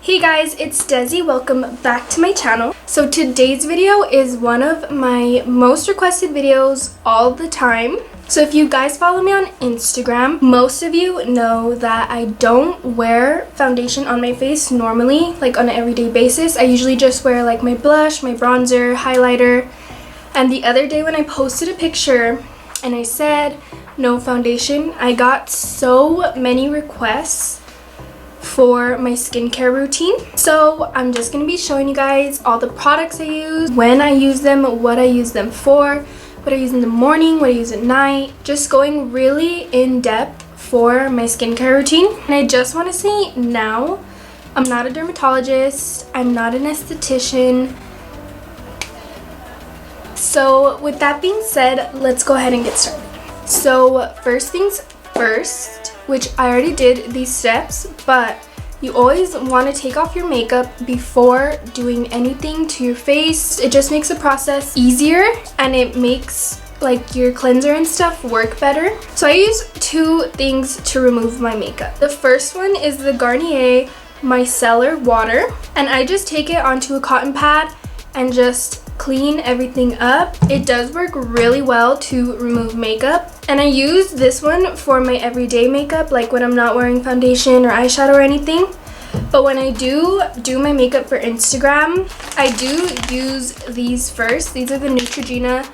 Hey guys, it's Desi. Welcome back to my channel. So today's video is one of my most requested videos all the time. So if you guys follow me on Instagram, most of you know that I don't wear foundation on my face normally, like on an everyday basis. I usually just wear like my blush, my bronzer, highlighter. And the other day when I posted a picture and I said no foundation, I got so many requests for my skincare routine. So I'm just going to be showing you guys all the products I use, when I use them, what I use them for, what I use in the morning, what I use at night, just going really in depth for my skincare routine. And I just want to say now, I'm not a dermatologist, I'm not an esthetician. So with that being said, let's go ahead and get started. So first things first, which I already did these steps, but you always want to take off your makeup before doing anything to your face. It just makes the process easier and it makes like your cleanser and stuff work better. So I use two things to remove my makeup. The first one is the Garnier Micellar water, and I just take it onto a cotton pad and just clean everything up. It does work really well to remove makeup, and I use this one for my everyday makeup, like when I'm not wearing foundation or eyeshadow or anything. But when I do my makeup for Instagram, I do use these first. These are the Nutrogena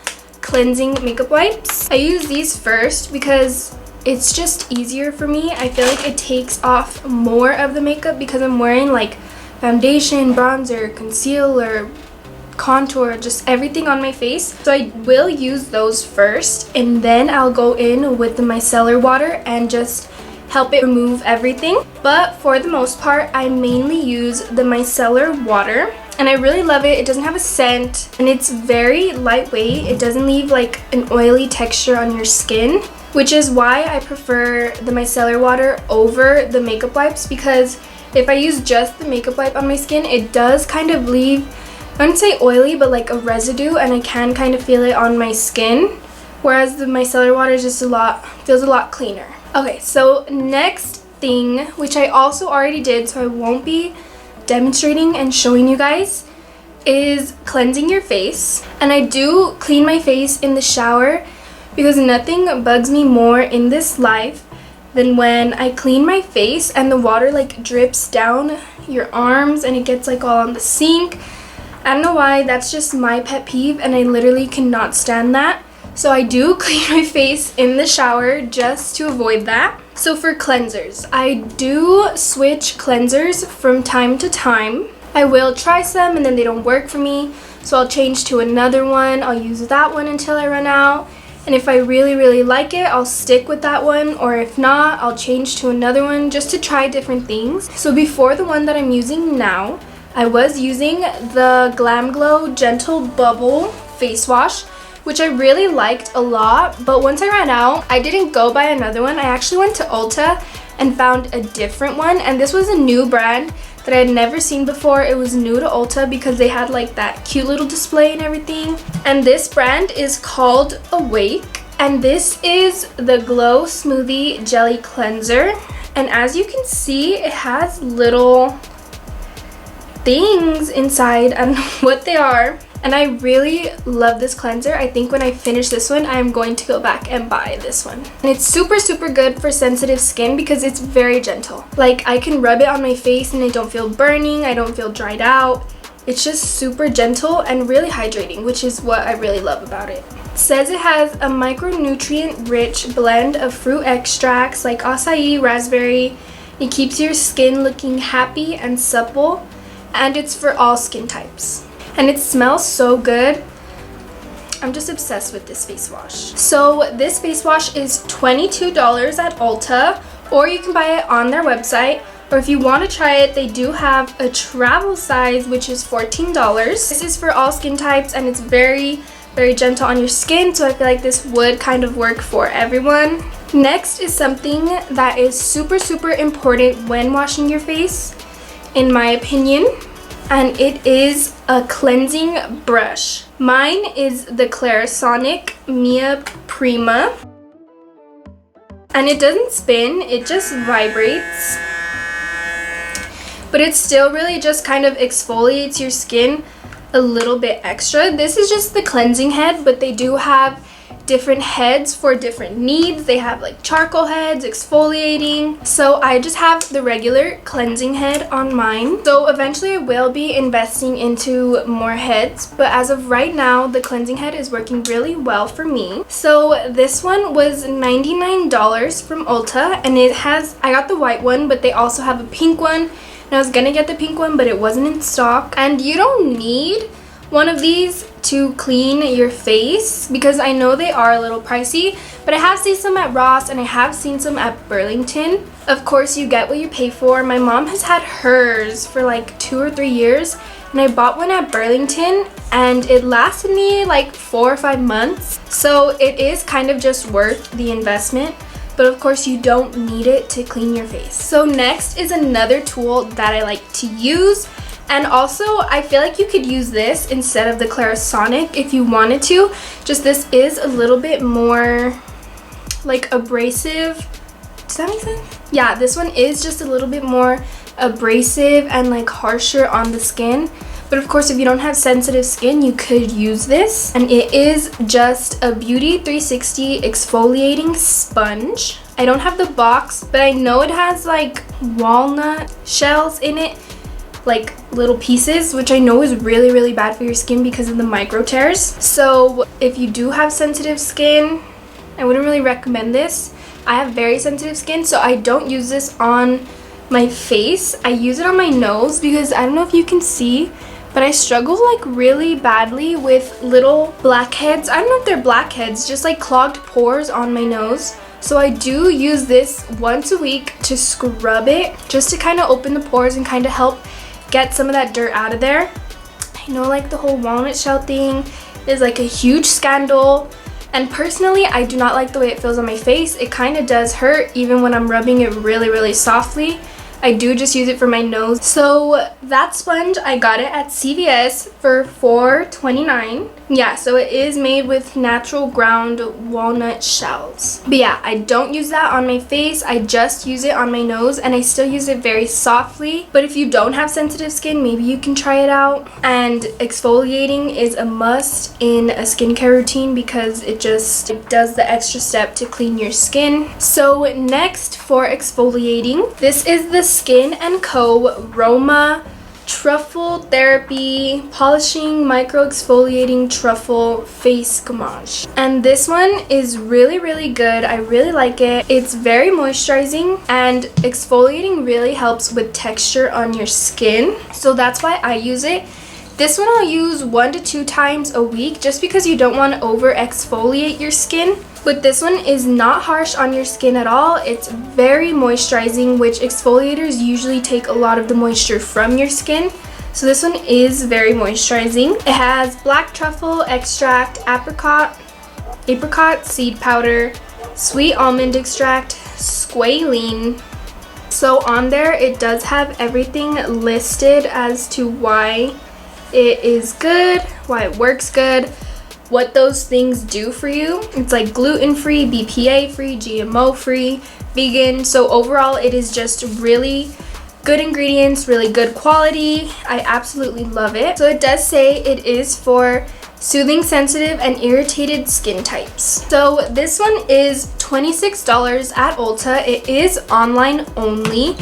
cleansing makeup wipes. I use these first because it's just easier for me. I feel like it takes off more of the makeup because I'm wearing like foundation, bronzer, concealer, contour, just everything on my face. So I will use those first, and then I'll go in with the micellar water and just help it remove everything. But for the most part, I mainly use the micellar water, and I really love it. It doesn't have a scent and it's very lightweight. It doesn't leave like an oily texture on your skin, which is why I prefer the micellar water over the makeup wipes, because if I use just the makeup wipe on my skin, it does kind of leave, I wouldn't say oily, but like a residue, and I can kind of feel it on my skin, whereas the micellar water is just feels a lot cleaner. Okay, so next thing, which I also already did, so I won't be demonstrating and showing you guys, is cleansing your face. And I do clean my face in the shower because nothing bugs me more in this life than when I clean my face and the water like drips down your arms and it gets like all on the sink. I don't know why, that's just my pet peeve and I literally cannot stand that. So I do clean my face in the shower just to avoid that. So for cleansers, I do switch cleansers from time to time. I will try some and then they don't work for me, so I'll change to another one. I'll use that one until I run out. And if I really like it, I'll stick with that one, or if not, I'll change to another one just to try different things. So before the one that I'm using now, I was using the Glam Glow Gentle Bubble Face Wash, which I really liked a lot, but once I ran out, I didn't go buy another one. I actually went to Ulta and found a different one, and this was a new brand that I had never seen before. It was new to Ulta because they had like that cute little display and everything. And this brand is called Awake, and this is the Glow Smoothie Jelly Cleanser. And as you can see, it has little things inside. I don't know what they are, and I really love this cleanser. I think when I finish this one, I am going to go back and buy this one. And it's super good for sensitive skin because it's very gentle. Like I can rub it on my face and I don't feel burning, I don't feel dried out. It's just super gentle and really hydrating, which is what I really love about it. It says it has a micronutrient rich blend of fruit extracts like acai, raspberry. It keeps your skin looking happy and supple, and it's for all skin types. And it smells so good. I'm just obsessed with this face wash. So this face wash is $22 at Ulta, or you can buy it on their website. Or if you want to try it, they do have a travel size, which is $14. This is for all skin types, and it's very gentle on your skin, so I feel like this would kind of work for everyone. Next is something that is super important when washing your face, in my opinion, and it is a cleansing brush. Mine is the Clarisonic Mia Prima, and it doesn't spin, it just vibrates. but it still really just kind of exfoliates your skin a little bit extra. This is just the cleansing head, but they do have different heads for different needs. They have like charcoal heads, exfoliating. So I just have the regular cleansing head on mine. So eventually I will be investing into more heads, but as of right now, the cleansing head is working really well for me. So this one was $99 from Ulta, and I got the white one, but they also have a pink one. And I was gonna get the pink one, but it wasn't in stock. And you don't need one of these to clean your face because I know they are a little pricey, but I have seen some at Ross and I have seen some at Burlington. Of course, you get what you pay for. My mom has had hers for like 2 or 3 years, and I bought one at Burlington and it lasted me like 4 or 5 months. So it is kind of just worth the investment, but of course you don't need it to clean your face. So next is another tool that I like to use. And also, I feel like you could use this instead of the Clarisonic if you wanted to. Just this is a little bit more like abrasive. Does that make sense? Yeah, this one is just a little bit more abrasive and like harsher on the skin. But of course, if you don't have sensitive skin, you could use this. And it is just a Beauty 360 exfoliating sponge. I don't have the box, but I know it has like walnut shells in it, like little pieces, which I know is really, really bad for your skin because of the micro tears. So if you do have sensitive skin, I wouldn't really recommend this. I have very sensitive skin, so I don't use this on my face. I use it on my nose because I don't know if you can see, but I struggle like really badly with little blackheads. I don't know if they're blackheads, just like clogged pores on my nose. So I do use this once a week to scrub it, just to kind of open the pores and kind of help get some of that dirt out of there. I know like the whole walnut shell thing is like a huge scandal, and personally I do not like the way it feels on my face. It kind of does hurt even when I'm rubbing it really, really softly. I do just use it for my nose. So that sponge, I got it at CVS for $4.29. Yeah, so it is made with natural ground walnut shells. But yeah, I don't use that on my face. I just use it on my nose, and I still use it very softly. But if you don't have sensitive skin, maybe you can try it out. And exfoliating is a must in a skincare routine because it does the extra step to clean your skin. So next for exfoliating, this is the Skin & Co. Roma Truffle Therapy Polishing Micro Exfoliating Truffle Face Gommage. And this one is really, really good. I really like it. It's very moisturizing, and exfoliating really helps with texture on your skin. So that's why I use it. This one I'll use 1 to 2 times a week just because you don't want to over exfoliate your skin. But this one is not harsh on your skin at all. It's very moisturizing, which exfoliators usually take a lot of the moisture from your skin. So this one is very moisturizing. It has black truffle extract, apricot seed powder, sweet almond extract, squalene. So on there it does have everything listed as to why it is good, why it works good, what those things do for you. It's like gluten-free, BPA-free, GMO-free, vegan. So overall, it is just really good ingredients, really good quality. I absolutely love it. So it does say it is for soothing sensitive and irritated skin types. So this one is $26 at Ulta. It is online only,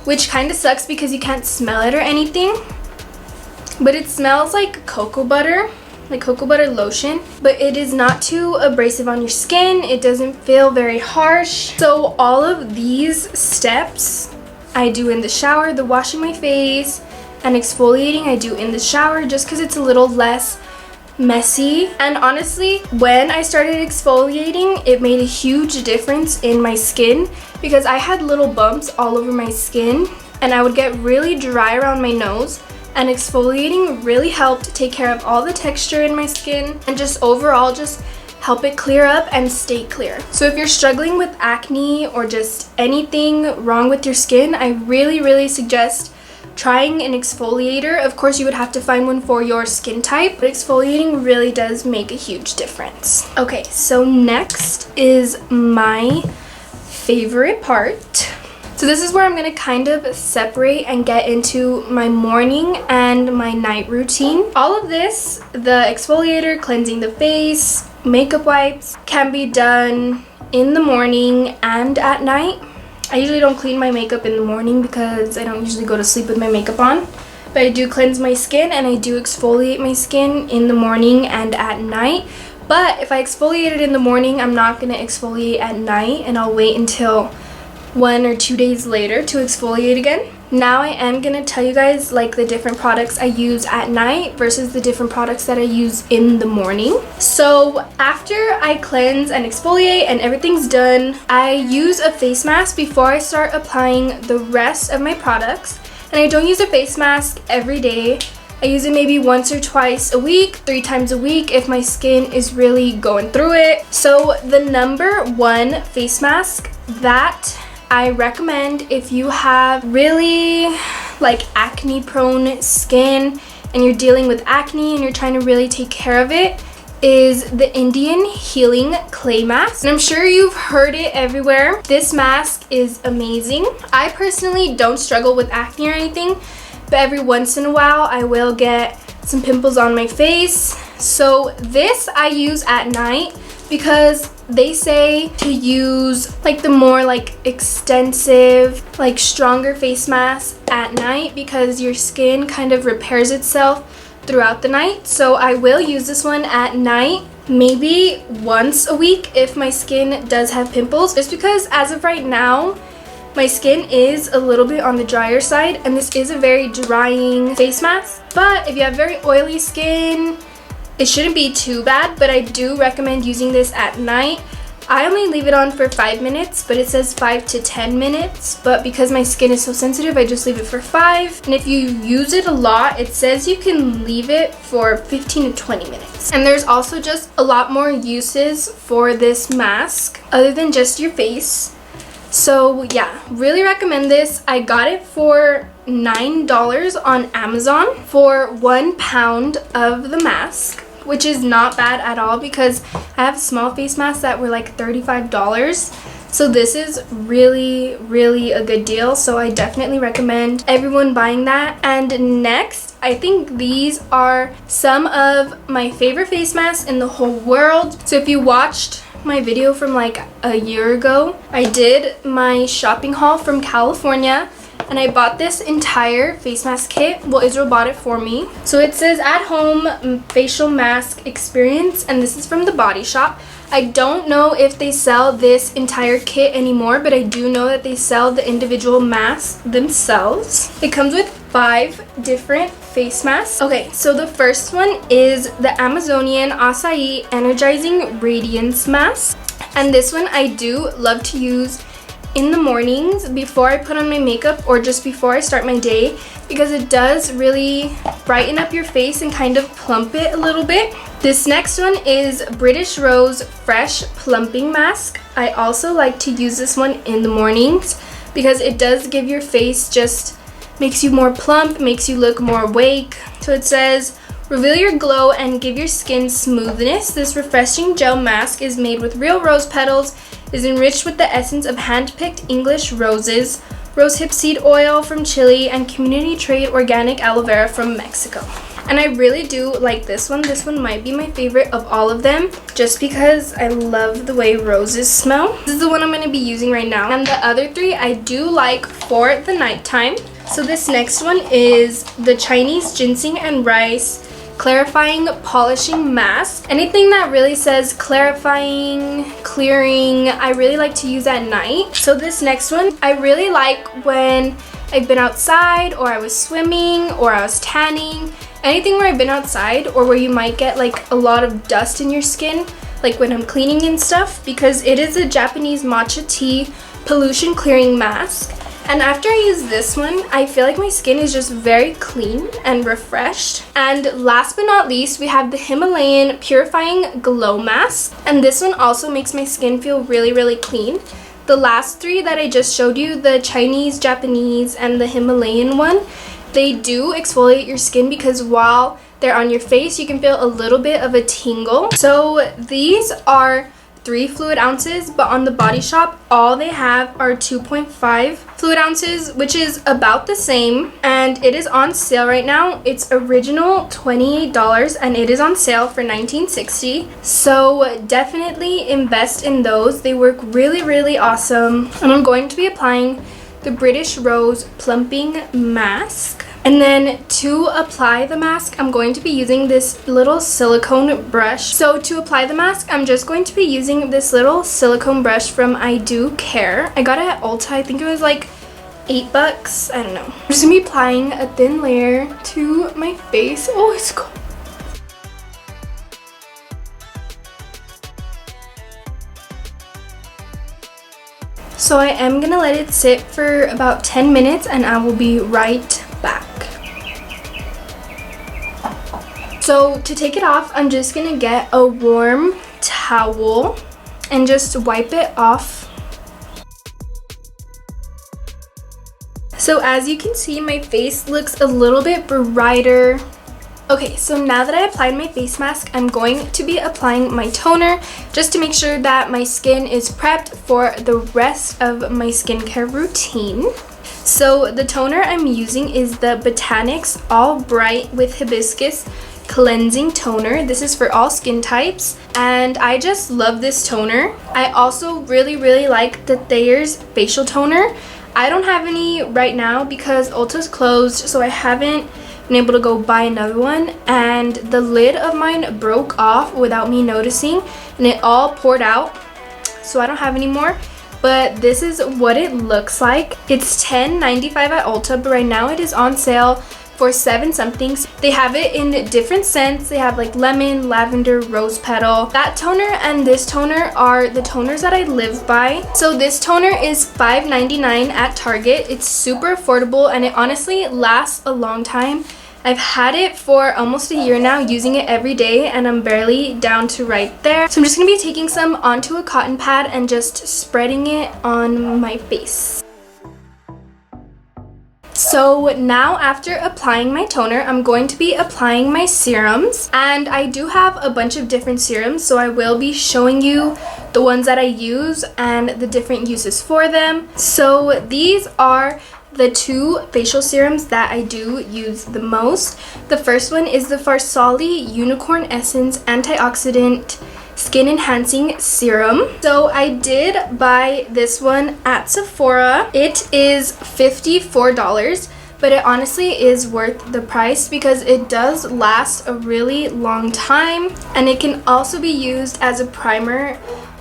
which kind of sucks because you can't smell it or anything. But it smells like cocoa butter, like cocoa butter lotion, but it is not too abrasive on your skin. It doesn't feel very harsh. So all of these steps I do in the shower. The washing my face and exfoliating I do in the shower just because it's a little less messy. And honestly, when I started exfoliating, it made a huge difference in my skin because I had little bumps all over my skin and I would get really dry around my nose. And exfoliating really helped take care of all the texture in my skin and just overall just help it clear up and stay clear. So if you're struggling with acne or just anything wrong with your skin, I really, really suggest trying an exfoliator. Of course, you would have to find one for your skin type, but exfoliating really does make a huge difference. Okay, so next is my favorite part. So this is where I'm going to kind of separate and get into my morning and my night routine. All of this, the exfoliator, cleansing the face, makeup wipes, can be done in the morning and at night. I usually don't clean my makeup in the morning because I don't usually go to sleep with my makeup on. But I do cleanse my skin and I do exfoliate my skin in the morning and at night. But if I exfoliate it in the morning, I'm not going to exfoliate at night, and I'll wait until 1 or 2 days later to exfoliate again. Now I am going to tell you guys like the different products I use at night versus the different products that I use in the morning. So after I cleanse and exfoliate and everything's done, I use a face mask before I start applying the rest of my products. And I don't use a face mask every day. I use it maybe once or twice a week, 3 times a week if my skin is really going through it. So the number 1 face mask that I recommend if you have really like acne prone skin and you're dealing with acne and you're trying to really take care of it is the Indian Healing Clay Mask. And I'm sure you've heard it everywhere. This mask is amazing. I personally don't struggle with acne or anything, but every once in a while I will get some pimples on my face. So this I use at night because they say to use like the more like extensive, like stronger face mask at night because your skin kind of repairs itself throughout the night. So I will use this one at night, maybe once a week if my skin does have pimples, just because as of right now my skin is a little bit on the drier side and this is a very drying face mask. But if you have very oily skin, it shouldn't be too bad, but I do recommend using this at night. I only leave it on for 5 minutes, but it says 5 to 10 minutes. But because my skin is so sensitive, I just leave it for 5. And if you use it a lot, it says you can leave it for 15 to 20 minutes. And there's also just a lot more uses for this mask other than just your face. So yeah, really recommend this. I got it for $9 on Amazon for 1 pound of the mask, which is not bad at all because I have small face masks that were like $35. So this is really, really a good deal. So I definitely recommend everyone buying that. And next, I think these are some of my favorite face masks in the whole world. So if you watched my video from like a year ago, I did my shopping haul from California and I bought this entire face mask kit. Well, Israel bought it for me. So it says at home facial mask experience, and this is from the Body Shop. I don't know if they sell this entire kit anymore, but I do know that they sell the individual masks themselves. It comes with 5 different face masks. Okay, so the first one is the Amazonian Açaí Energizing Radiance Mask. And this one I do love to use in the mornings before I put on my makeup or just before I start my day because it does really brighten up your face and kind of plump it a little bit. This next one is British Rose Fresh Plumping Mask. I also like to use this one in the mornings because it does give your face just makes you more plump, makes you look more awake. So it says, reveal your glow and give your skin smoothness. This refreshing gel mask is made with real rose petals, is enriched with the essence of hand-picked English roses, rosehip seed oil from Chile, and community trade organic aloe vera from Mexico. And I really do like this one. This one might be my favorite of all of them just because I love the way roses smell. This is the one I'm going to be using right now. And the other 3 I do like for the nighttime. So this next one is the Chinese Ginseng and Rice Clarifying Polishing Mask. Anything that really says clarifying, clearing, I really like to use at night. So this next one I really like when I've been outside or I was swimming or I was tanning. Anything where I've been outside or where you might get like a lot of dust in your skin, like when I'm cleaning and stuff, because it is a Japanese matcha tea pollution clearing mask. And after I use this one, I feel like my skin is just very clean and refreshed. And last but not least, we have the Himalayan Purifying Glow Mask. And this one also makes my skin feel really, really clean. The last 3 that I just showed you, the Chinese, Japanese, and the Himalayan one, they do exfoliate your skin because while they're on your face, you can feel a little bit of a tingle. So these are 3 fluid ounces, but on the Body Shop, all they have are 2.5 fluid ounces, which is about the same. And it is on sale right now. It's original $28 and it is on sale for $19.60. So definitely invest in those. They work really, really awesome. And I'm going to be applying the British Rose Plumping Mask. And then to apply the mask, I'm going to be using this little silicone brush. So to apply the mask, I'm just going to be using this little silicone brush from I Do Care. I got it at Ulta. I think it was like $8. I don't know. I'm just gonna be applying a thin layer to my face. Oh, it's cold. So I am gonna let it sit for about 10 minutes and I will be right back. So to take it off, I'm just gonna get a warm towel and just wipe it off. So as you can see, my face looks a little bit brighter. Okay, so now that I applied my face mask, I'm going to be applying my toner just to make sure that my skin is prepped for the rest of my skincare routine. So the toner I'm using is the Botanics All Bright with Hibiscus Cleansing Toner. This is for all skin types and I just love this toner. I also really like the Thayer's facial toner. I don't have any right now because Ulta's closed, so I haven't been able to go buy another one, and the lid of mine broke off without me noticing and it all poured out, so I don't have any more. But this is what it looks like. It's $10.95 at Ulta, but right now it is on sale for 7 somethings. They have it in different scents. They have like lemon, lavender, rose petal. That toner and this toner are the toners that I live by. So this toner is $5.99 at Target. It's super affordable and it honestly lasts a long time. I've had it for almost a year now, using it every day, and I'm barely down to right there. So I'm just gonna be taking some onto a cotton pad and just spreading it on my face. So now after applying my toner, I'm going to be applying my serums, and I do have a bunch of different serums, so I will be showing you the ones that I use and the different uses for them. So these are the 2 facial serums that I do use the most. The first one is the Farsali Unicorn Essence Antioxidant Skin Enhancing Serum. So I did buy this one at Sephora. It is $54, but it honestly is worth the price because it does last a really long time, and it can also be used as a primer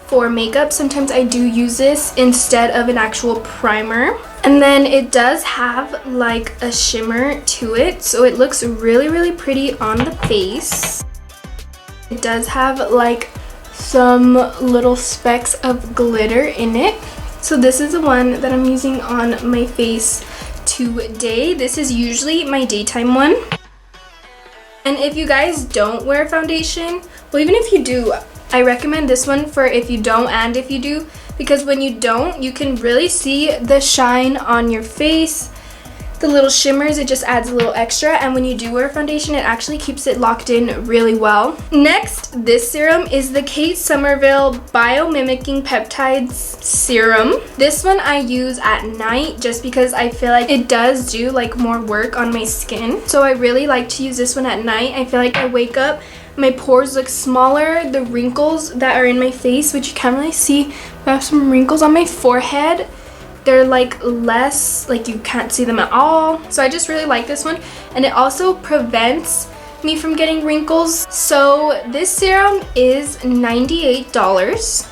for makeup. Sometimes I do use this instead of an actual primer. And then it does have like a shimmer to it, so it looks really pretty on the face. It does have like some little specks of glitter in it. So this is the one that I'm using on my face today. This is usually my daytime one. And if you guys don't wear foundation, well, even if you do, I recommend this one for if you don't and if you do, because when you don't, you can really see the shine on your face. The little shimmers, it just adds a little extra, and when you do wear foundation, it actually keeps it locked in really well. Next, this serum is the Kate Somerville Bio-Mimicking Peptides Serum. This one I use at night just because I feel like it does do like more work on my skin. So I really like to use this one at night. I feel like I wake up, my pores look smaller, the wrinkles that are in my face, which you can't really see, I have some wrinkles on my forehead. They're like less, like you can't see them at all. So I just really like this one, and it also prevents me from getting wrinkles. So this serum is $98.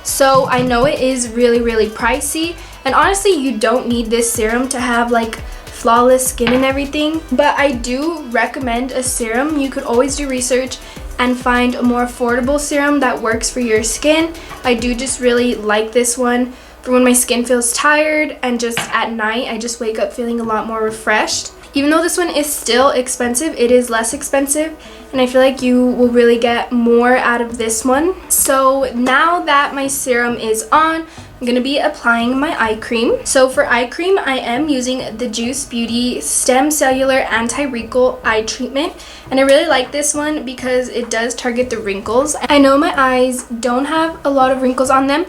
So I know it is really pricey, and honestly you don't need this serum to have like flawless skin and everything, but I do recommend a serum. You could always do research and find a more affordable serum that works for your skin. I do just really like this one for when my skin feels tired, and just at night I just wake up feeling a lot more refreshed. Even though this one is still expensive, it is less expensive, and I feel like you will really get more out of this one. So now that my serum is on, I'm gonna be applying my eye cream. So for eye cream, I am using the Juice Beauty Stem Cellular Anti-Wrinkle Eye Treatment. And I really like this one because it does target the wrinkles. I know my eyes don't have a lot of wrinkles on them,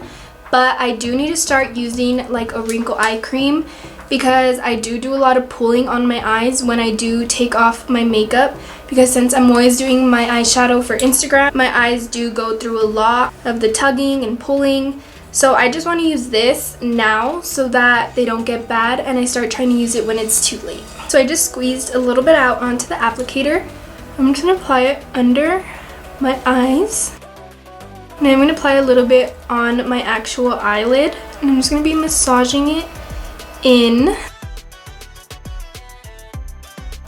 but I do need to start using like a wrinkle eye cream because I do a lot of pulling on my eyes when I do take off my makeup, because since I'm always doing my eyeshadow for Instagram, my eyes do go through a lot of the tugging and pulling. So I just want to use this now so that they don't get bad and I start trying to use it when it's too late. So I just squeezed a little bit out onto the applicator. I'm just going to apply it under my eyes. And I'm going to apply a little bit on my actual eyelid. And I'm just going to be massaging it in.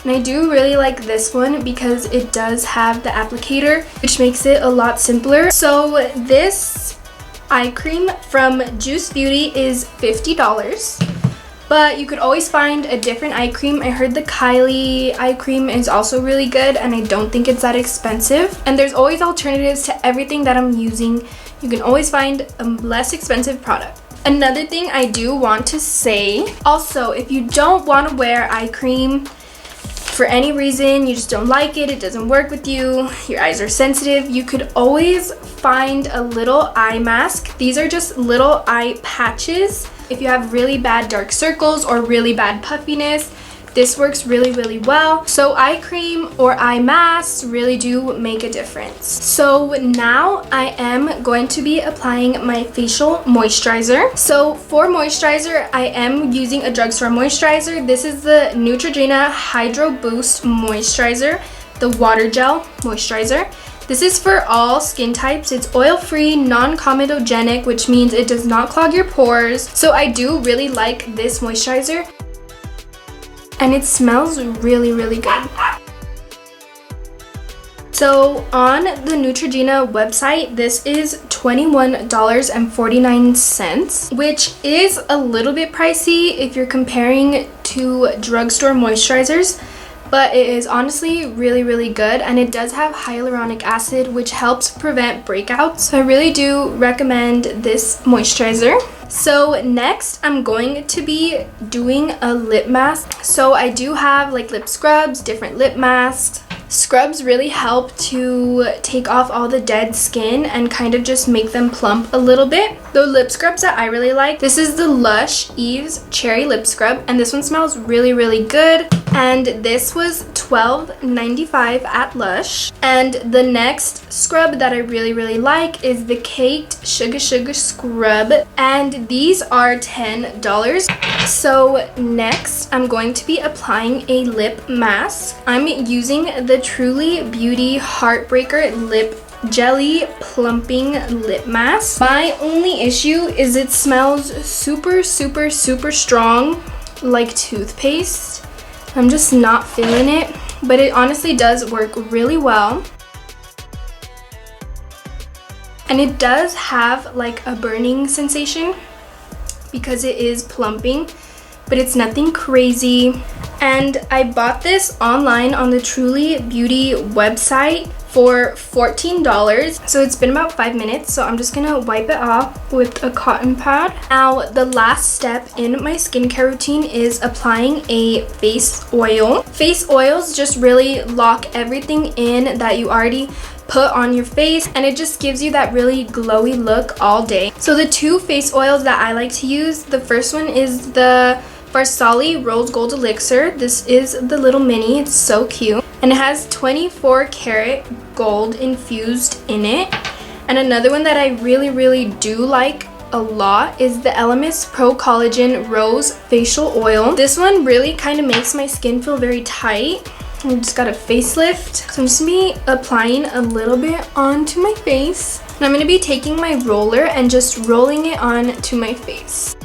And I do really like this one because it does have the applicator, which makes it a lot simpler. So this eye cream from Juice Beauty is $50, but you could always find a different eye cream. I heard the Kylie eye cream is also really good and I don't think it's that expensive. And there's always alternatives to everything that I'm using. You can always find a less expensive product. Another thing I do want to say, also, if you don't want to wear eye cream for any reason, you just don't like it, it doesn't work with you, your eyes are sensitive, you could always find a little eye mask. These are just little eye patches. If you have really bad dark circles or really bad puffiness, this works really well. So eye cream or eye masks really do make a difference. So now I am going to be applying my facial moisturizer. So for moisturizer, I am using a drugstore moisturizer. This is the Nutrogena Hydro Boost Moisturizer, the water gel moisturizer. This is for all skin types. It's oil-free, non-comedogenic, which means it does not clog your pores. So I do really like this moisturizer. And it smells really good. So on the Nutrogena website, this is $21.49, which is a little bit pricey if you're comparing to drugstore moisturizers, but it is honestly really good, and it does have hyaluronic acid, which helps prevent breakouts. So I really do recommend this moisturizer. So next, I'm going to be doing a lip mask. So I do have like lip scrubs, different lip masks. Scrubs really help to take off all the dead skin and kind of just make them plump a little bit. The lip scrubs that I really like, this is the Lush Eve's Cherry Lip Scrub, and this one smells really good. And this was $12.95 at Lush. And the next scrub that I really like is the Caked Sugar Scrub, and these are $10. So next, I'm going to be applying a lip mask. I'm using the Truly Beauty Heartbreaker Lip Jelly Plumping Lip Mask. My only issue is it smells super strong, like toothpaste. I'm just not feeling it, but it honestly does work really well. And it does have like a burning sensation because it is plumping, but it's nothing crazy. And I bought this online on the Truly Beauty website for $14. So it's been about 5 minutes, so I'm just gonna wipe it off with a cotton pad. Now, the last step in my skincare routine is applying a face oil. Face oils just really lock everything in that you already put on your face, and it just gives you that really glowy look all day. So the two face oils that I like to use, the first one is the Farsali Rose Gold Elixir. This is the little mini, it's so cute. And it has 24 karat gold infused in it. And another one that I really do like a lot is the Elemis Pro Collagen Rose Facial Oil. This one really kind of makes my skin feel very tight. I just got a facelift. So I'm just gonna be applying a little bit onto my face. And I'm gonna be taking my roller and just rolling it onto my face.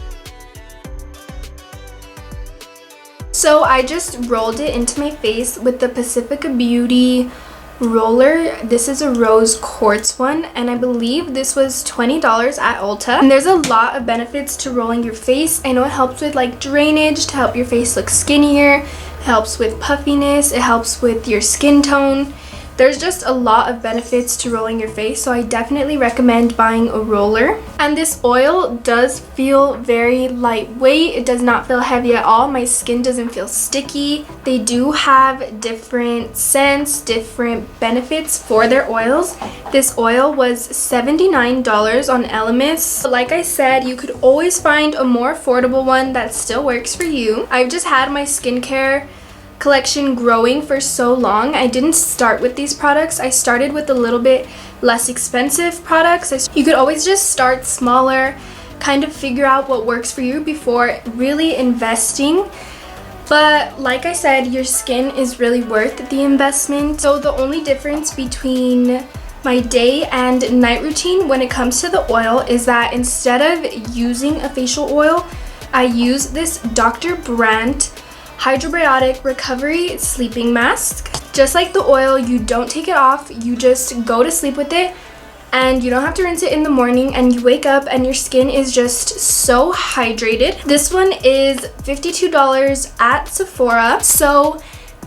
So I just rolled it into my face with the Pacifica Beauty roller. This is a rose quartz one, and I believe this was $20 at Ulta. And there's a lot of benefits to rolling your face. I know it helps with like drainage to help your face look skinnier. It helps with puffiness. It helps with your skin tone. There's just a lot of benefits to rolling your face, so I definitely recommend buying a roller. And this oil does feel very lightweight. It does not feel heavy at all. My skin doesn't feel sticky. They do have different scents, different benefits for their oils. This oil was $79 on Elemis. Like I said, you could always find a more affordable one that still works for you. I've just had my skincare collection growing for so long. I didn't start with these products. I started with a little bit less expensive products. You could always just start smaller, kind of figure out what works for you before really investing. But like I said, your skin is really worth the investment. So the only difference between my day and night routine when it comes to the oil is that instead of using a facial oil, I use this Dr. Brandt Hydrobiotic Recovery Sleeping Mask. Just like the oil, you don't take it off, you just go to sleep with it, and you don't have to rinse it in the morning, and you wake up and your skin is just so hydrated. This one is $52 at Sephora. So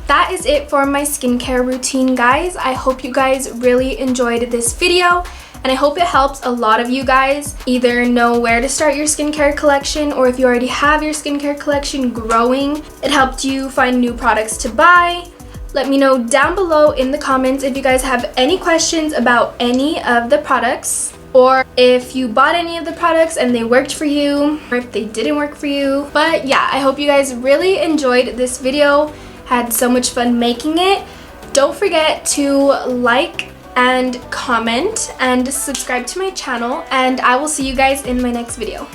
that is it for my skincare routine, guys. I hope you guys really enjoyed this video, and I hope it helps a lot of you guys either know where to start your skincare collection, or if you already have your skincare collection growing, it helped you find new products to buy. Let me know down below in the comments if you guys have any questions about any of the products, or if you bought any of the products and they worked for you, or if they didn't work for you. But yeah, I hope you guys really enjoyed this video, had so much fun making it. Don't forget to like and comment and subscribe to my channel, and I will see you guys in my next video.